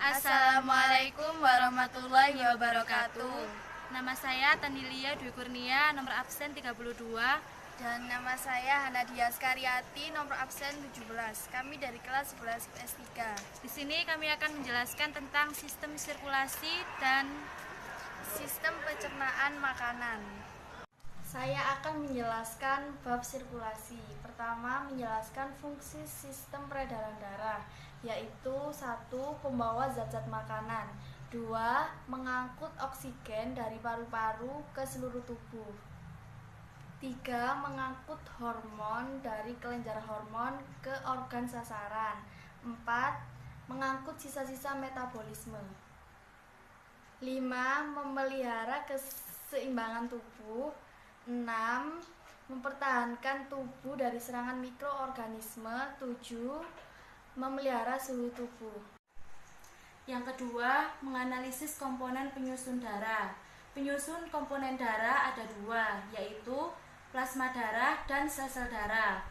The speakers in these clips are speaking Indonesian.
Assalamualaikum warahmatullahi wabarakatuh. Nama saya Tanilia Dwi Kurnia, nomor absen 32. Dan nama saya Hanadia Skaryati, nomor absen 17. Kami dari kelas 11 S3. Di sini kami akan menjelaskan tentang sistem sirkulasi dan sistem pencernaan makanan. Saya akan menjelaskan bab sirkulasi. Pertama, menjelaskan fungsi sistem peredaran darah, yaitu 1. Pembawa zat-zat makanan. 2. Mengangkut oksigen dari paru-paru ke seluruh tubuh. 3. Mengangkut hormon dari kelenjar hormon ke organ sasaran. 4. Mengangkut sisa-sisa metabolisme. 5. Memelihara keseimbangan tubuh. 6. Mempertahankan tubuh dari serangan mikroorganisme. 7. Memelihara suhu tubuh. Yang kedua, menganalisis komponen penyusun darah. Penyusun komponen darah ada 2, yaitu plasma darah dan sel-sel darah.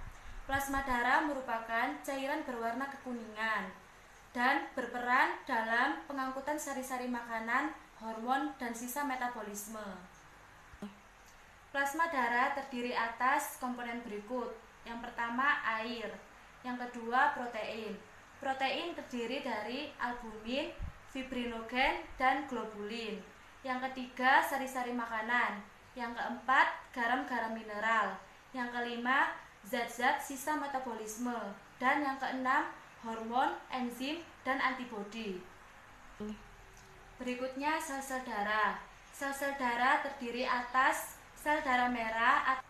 Plasma darah merupakan cairan berwarna kekuningan dan berperan dalam pengangkutan sari-sari makanan, hormon, dan sisa metabolisme. Plasma darah terdiri atas komponen berikut. Yang pertama, air. Yang kedua, protein. Protein terdiri dari albumin, fibrinogen, dan globulin. Yang ketiga, sari-sari makanan. Yang keempat, garam-garam mineral. Yang kelima, zat-zat sisa metabolisme. Dan yang keenam, hormon, enzim, dan antibodi. Berikutnya, sel-sel darah. Sel-sel darah terdiri atas sel darah merah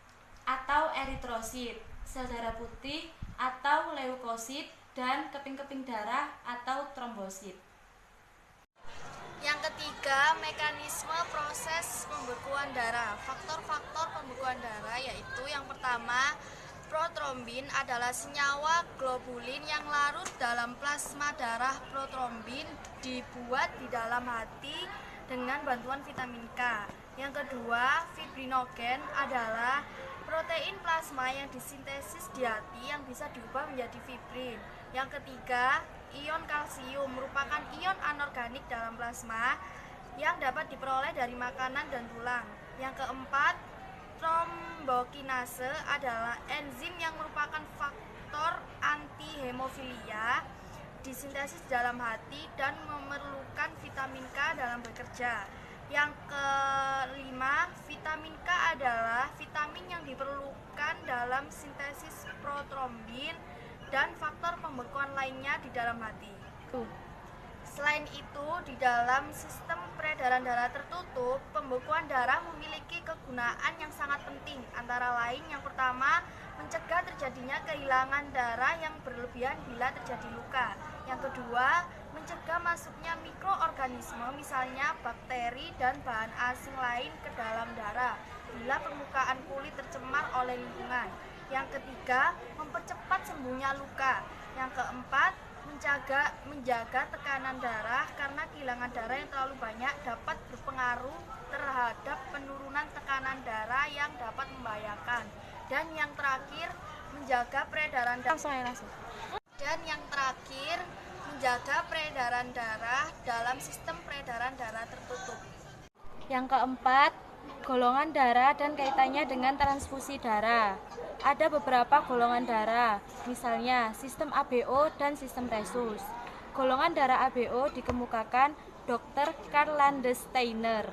atau eritrosit, sel darah putih atau leukosit, dan keping-keping darah atau trombosit. Yang ketiga, mekanisme proses pembekuan darah. Faktor-faktor pembekuan darah yaitu yang pertama, protrombin adalah senyawa globulin yang larut dalam plasma darah. Protrombin dibuat di dalam hati dengan bantuan vitamin K. Yang kedua, fibrinogen adalah protein plasma yang disintesis di hati yang bisa diubah menjadi fibrin. Yang ketiga, ion kalsium merupakan ion anorganik dalam plasma yang dapat diperoleh dari makanan dan tulang. Yang keempat, trombokinase adalah enzim yang merupakan faktor antihemofilia, disintesis dalam hati dan memerlukan vitamin K dalam bekerja. Yang kelima, vitamin K adalah vitamin yang diperlukan dalam sintesis protrombin dan faktor pembekuan lainnya di dalam hati. Selain itu, di dalam sistem peredaran darah tertutup, pembekuan darah memiliki kegunaan yang sangat penting. Antara lain, yang pertama, mencegah terjadinya kehilangan darah yang berlebihan bila terjadi luka. Yang kedua, mencegah masuknya mikroorganisme, misalnya bakteri dan bahan asing lain ke dalam darah bila permukaan kulit tercemar oleh lingkungan. Yang ketiga, mempercepat sembuhnya luka. Yang keempat, menjaga tekanan darah karena kehilangan darah yang terlalu banyak dapat berpengaruh terhadap penurunan tekanan darah yang dapat membahayakan. Dan yang terakhir, menjaga peredaran darah. Dan yang terakhir, menjaga peredaran darah dalam sistem peredaran darah tertutup. Yang keempat, golongan darah dan kaitannya dengan transfusi darah. Ada beberapa golongan darah, misalnya sistem ABO dan sistem Rhesus. Golongan darah ABO dikemukakan Dr. Karl Landsteiner.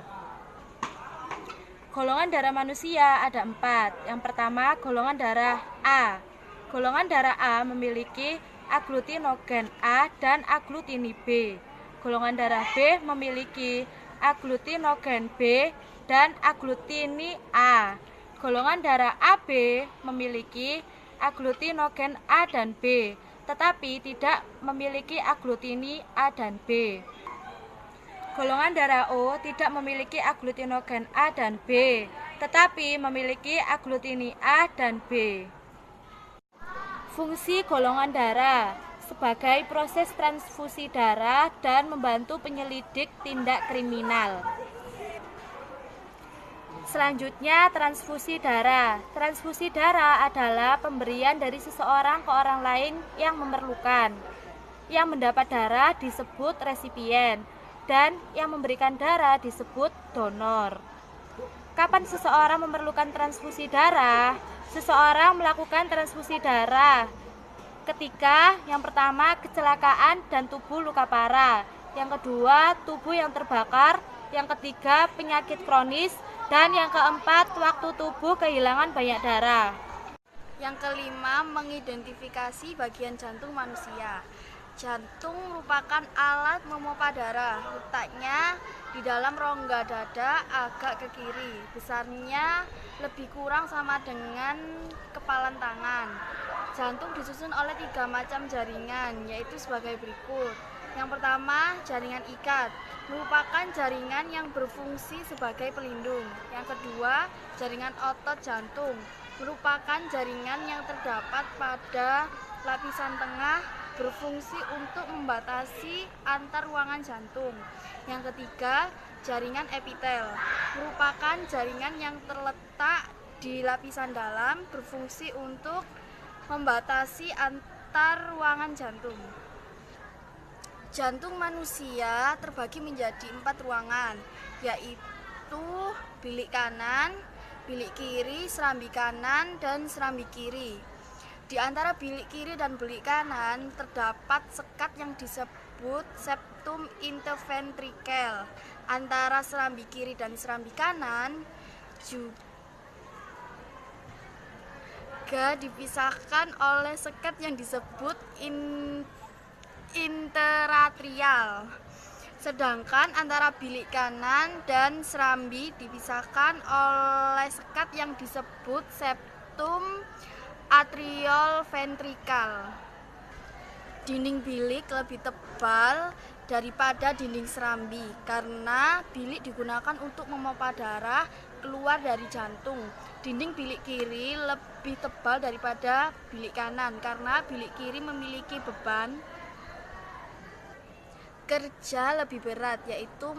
Golongan darah manusia ada 4. Yang pertama, golongan darah A. Golongan darah A memiliki aglutinogen A dan aglutini B. Golongan darah B memiliki aglutinogen B dan aglutini A. Golongan darah AB memiliki aglutinogen A dan B, tetapi tidak memiliki aglutini A dan B. Golongan darah O tidak memiliki aglutinogen A dan B, tetapi memiliki aglutini A dan B. Fungsi golongan darah sebagai proses transfusi darah dan membantu penyelidik tindak kriminal. Selanjutnya, transfusi darah. Transfusi darah adalah pemberian dari seseorang ke orang lain yang memerlukan. yang mendapat darah disebut resipien, dan yang memberikan darah disebut donor. Kapan seseorang memerlukan transfusi darah? Seseorang melakukan transfusi darah ketika yang pertama kecelakaan dan tubuh luka parah, yang kedua tubuh yang terbakar, yang ketiga penyakit kronis, dan yang keempat waktu tubuh kehilangan banyak darah. Yang kelima, mengidentifikasi bagian jantung manusia. Jantung merupakan alat memompa darah. Letaknya di dalam rongga dada agak ke kiri. Besarnya lebih kurang sama dengan kepalan tangan. Jantung disusun oleh 3 macam jaringan, yaitu sebagai berikut. Yang pertama, jaringan ikat, merupakan jaringan yang berfungsi sebagai pelindung. Yang kedua, jaringan otot jantung, merupakan jaringan yang terdapat pada lapisan tengah, berfungsi untuk membatasi antar ruangan jantung. Yang ketiga, jaringan epitel, merupakan jaringan yang terletak di lapisan dalam, berfungsi untuk membatasi antar ruangan jantung. Jantung manusia terbagi menjadi 4 ruangan, yaitu bilik kanan, bilik kiri, serambi kanan, dan serambi kiri. Di antara bilik kiri dan bilik kanan terdapat sekat yang disebut septum interventrikel. Antara serambi kiri dan serambi kanan juga dipisahkan oleh sekat yang disebut interatrial. Sedangkan antara bilik kanan dan serambi dipisahkan oleh sekat yang disebut septum atrioventrikal. Dinding bilik lebih tebal daripada dinding serambi karena bilik digunakan untuk memompa darah keluar dari jantung. Dinding bilik kiri lebih tebal daripada bilik kanan karena bilik kiri memiliki beban kerja lebih berat, yaitu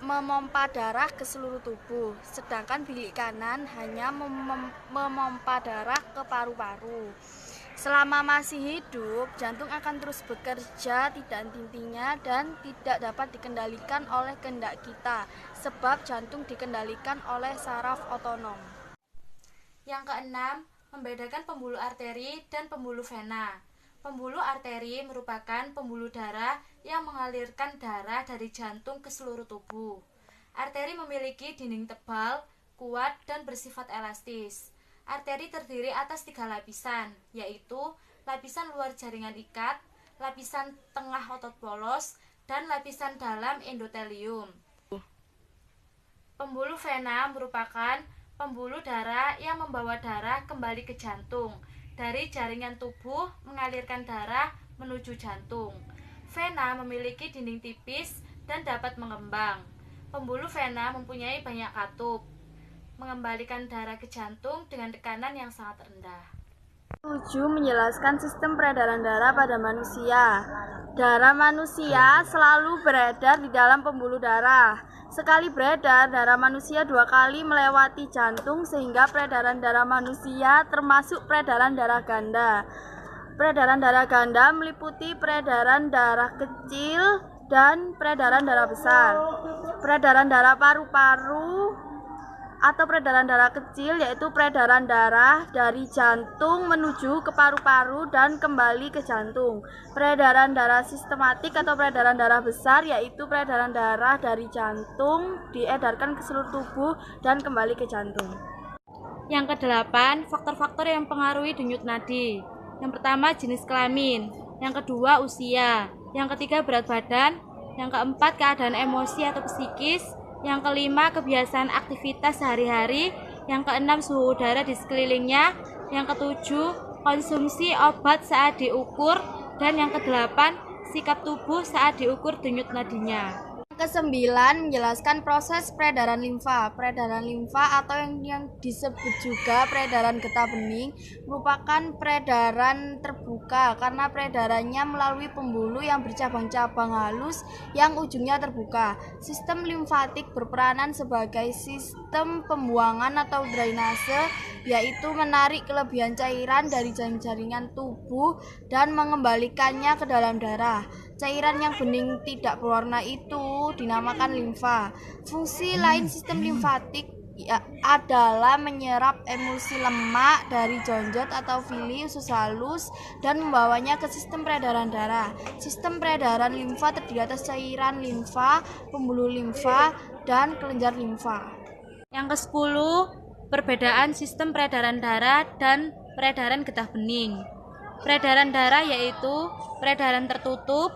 memompa darah ke seluruh tubuh, sedangkan bilik kanan hanya memompa darah ke paru-paru. Selama masih hidup, jantung akan terus bekerja tidak henti-hentinya dan tidak dapat dikendalikan oleh kehendak kita, sebab jantung dikendalikan oleh saraf otonom. Yang keenam, membedakan pembuluh arteri dan pembuluh vena. Pembuluh arteri merupakan pembuluh darah yang mengalirkan darah dari jantung ke seluruh tubuh. Arteri memiliki dinding tebal, kuat, dan bersifat elastis. Arteri terdiri atas 3 lapisan, yaitu lapisan luar jaringan ikat, lapisan tengah otot polos, dan lapisan dalam endotelium. Pembuluh vena merupakan pembuluh darah yang membawa darah kembali ke jantung. Dari jaringan tubuh mengalirkan darah menuju jantung. Vena memiliki dinding tipis dan dapat mengembang. Pembuluh vena mempunyai banyak katup, mengembalikan darah ke jantung dengan tekanan yang sangat rendah. 7. Menjelaskan sistem peredaran darah pada manusia. Darah manusia selalu beredar di dalam pembuluh darah. Sekali beredar, darah manusia 2 kali melewati jantung sehingga peredaran darah manusia termasuk peredaran darah ganda. Peredaran darah ganda meliputi peredaran darah kecil dan peredaran darah besar. Peredaran darah paru-paru atau peredaran darah kecil yaitu peredaran darah dari jantung menuju ke paru-paru dan kembali ke jantung. Peredaran darah sistematik atau peredaran darah besar yaitu peredaran darah dari jantung diedarkan ke seluruh tubuh dan kembali ke jantung. Yang kedelapan, faktor-faktor yang mempengaruhi denyut nadi. Yang pertama, jenis kelamin. Yang kedua, usia. Yang ketiga, berat badan. Yang keempat, keadaan emosi atau psikis. Yang kelima, kebiasaan aktivitas sehari-hari. Yang keenam, suhu udara di sekelilingnya. Yang ketujuh, konsumsi obat saat diukur. Dan yang kedelapan, sikap tubuh saat diukur denyut nadinya. Yang Kesembilan, menjelaskan proses peredaran limfa. Peredaran limfa atau yang disebut juga peredaran getah bening merupakan peredaran terbuka karena peredarannya melalui pembuluh yang bercabang-cabang halus yang ujungnya terbuka. Sistem limfatik berperanan sebagai sistem pembuangan atau drainase, yaitu menarik kelebihan cairan dari jaring-jaringan tubuh dan mengembalikannya ke dalam darah. Cairan yang bening tidak berwarna itu dinamakan limfa. Fungsi lain sistem limfatik adalah menyerap emulsi lemak dari jonjot atau villi usus halus dan membawanya ke sistem peredaran darah. Sistem peredaran limfa terdiri atas cairan limfa, pembuluh limfa, dan kelenjar limfa. Yang ke-10, perbedaan sistem peredaran darah dan peredaran getah bening. Peredaran darah yaitu peredaran tertutup,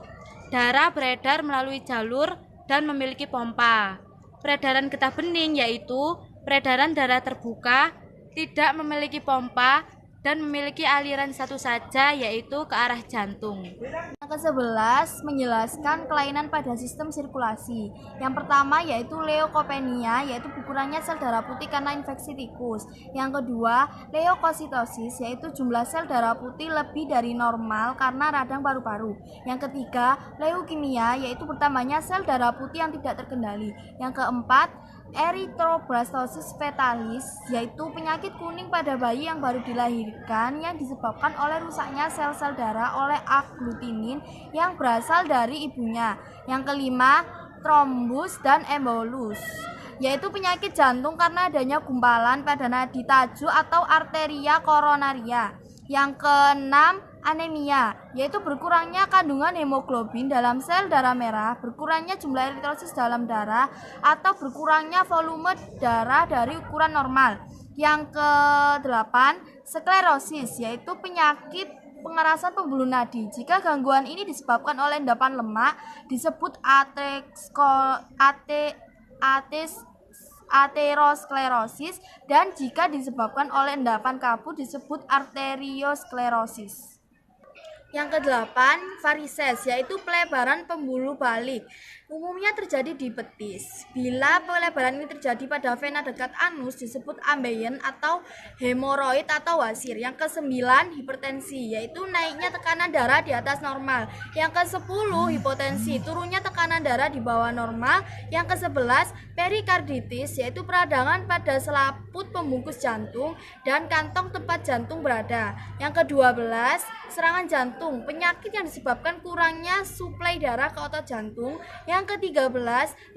darah beredar melalui jalur dan memiliki pompa. Peredaran getah bening yaitu peredaran darah terbuka, tidak memiliki pompa, dan memiliki aliran satu saja yaitu ke arah jantung. Yang ke-11 menjelaskan kelainan pada sistem sirkulasi. Yang pertama yaitu leukopenia, yaitu berkurangnya sel darah putih karena infeksi tikus. Yang kedua, leukositosis, yaitu jumlah sel darah putih lebih dari normal karena radang paru-paru. Yang ketiga, leukemia, yaitu bertambahnya sel darah putih yang tidak terkendali. Yang keempat, erythroblastosis fetalis, yaitu penyakit kuning pada bayi yang baru dilahirkan yang disebabkan oleh rusaknya sel-sel darah oleh aglutinin yang berasal dari ibunya. Yang kelima, trombus dan embolus, yaitu penyakit jantung karena adanya gumpalan pada nadi tajuk atau arteria koronaria. Yang keenam, anemia, yaitu berkurangnya kandungan hemoglobin dalam sel darah merah, berkurangnya jumlah eritrosit dalam darah, atau berkurangnya volume darah dari ukuran normal. Yang ke-8, sklerosis, yaitu penyakit pengerasan pembuluh nadi. Jika gangguan ini disebabkan oleh endapan lemak, disebut aterosklerosis, dan jika disebabkan oleh endapan kabut disebut arteriosklerosis. Yang ke-8, varises, yaitu pelebaran pembuluh balik. Umumnya terjadi di betis. Bila pelebaran ini terjadi pada vena dekat anus disebut ambeien atau hemoroid atau wasir. Yang ke-9, hipertensi, yaitu naiknya tekanan darah di atas normal. Yang ke-10, hipotensi, turunnya tekanan darah di bawah normal. Yang ke-11, perikarditis, yaitu peradangan pada selaput pembungkus jantung dan kantong tempat jantung berada. Yang ke-12, serangan jantung, penyakit yang disebabkan kurangnya suplai darah ke otot jantung. Yang ke-13,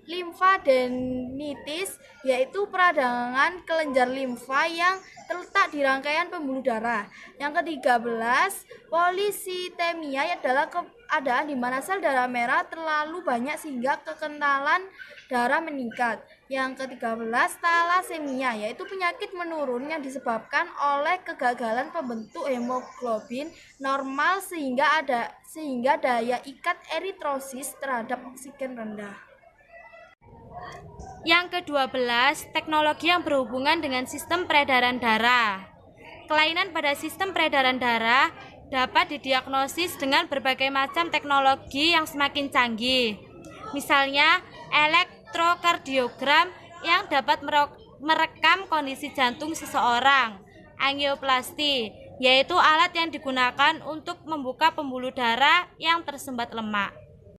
limfadenitis, yaitu peradangan kelenjar limfa yang terletak di rangkaian pembuluh darah. Yang ke-13, polisitemia adalah keadaan di mana sel darah merah terlalu banyak sehingga kekentalan darah meningkat. Yang ke-13, talasemia, yaitu penyakit menurun yang disebabkan oleh kegagalan pembentuk hemoglobin normal sehingga daya ikat eritrosis terhadap oksigen rendah. Yang ke-12, teknologi yang berhubungan dengan sistem peredaran darah. Kelainan pada sistem peredaran darah dapat didiagnosis dengan berbagai macam teknologi yang semakin canggih. Misalnya, elektrokardiogram yang dapat merekam kondisi jantung seseorang. Angioplasti, yaitu alat yang digunakan untuk membuka pembuluh darah yang tersumbat lemak.